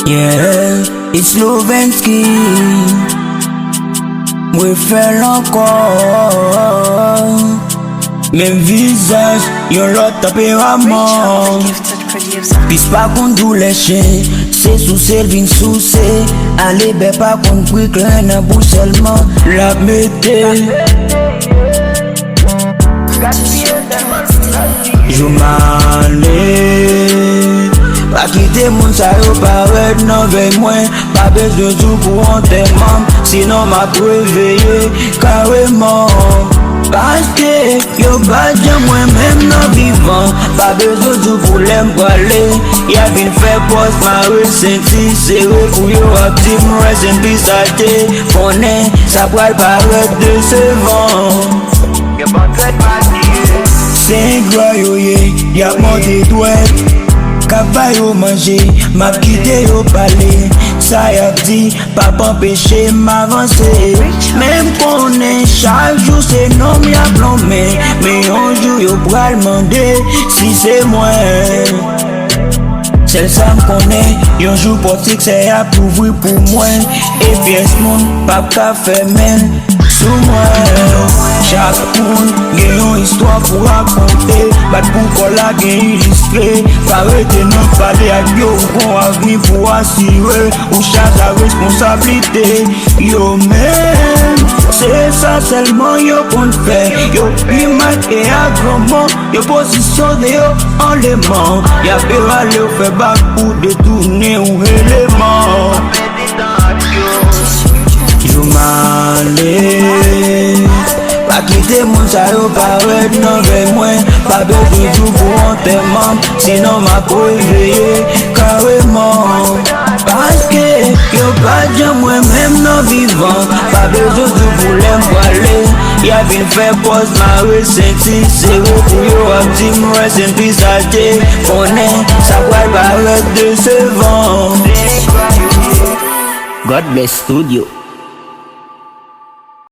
Yeah, it's Lovensky. Mwen fèl ankor. Men visaj, yon lot tempérament. Pis pa kon dou le chen, se sou sel vin sou se. Ale be pa kon kwik len nan bou selman la mette. Joumane pa kite moun sa yo paret nan vey mwen. Pa bezwen jou pou anterman, sinon ma preveye kareman. Paske yo badjan mwen menm nan vivan. Pa bezwen jou pou lem prale. Ya vin fè pos ma resenti. Sere pou yo ap di m rest in peace ate. Konen sa pral paret desevan. Yo ban tret pati. Sen gwa yo ye, ya mande dwek. Kaba yo manje, ma kite yo pale. Sa yap di, pa m'empêche m'avanse. Même konen chak jou se nom ya plombe. Mais yon jou yo pral mande si se mwen. Sel sa m konen, yon jou potik se ap ouvri pou mwen. E pies moun, pa ka fe men sou mwen. Chak moun gen yon histwa pou rakonte. Bat pou kola gen ilistre. Parete nan pale ak yo kon avni pou asire. Ou chak la responsabilite. Yo men, se sa selman yo kon fè. Yo pimak e agroman. Yo posisyon de yo enleman. Ya pe rale yo fè bak pou detourne ou eleman. Joumane pa kite moun sa yo paret nan vey mwen. Pa bezwen jou pou anterman, sinon ma preveye kareman. Paske yo badjan mwen menm nan vivan. Pa bezwen jou pou lem prale. Ya vin fè pos ma resenti. Sere pou yo ap di m rest in peace ate. Konen sa pral paret desevan. God bless studio.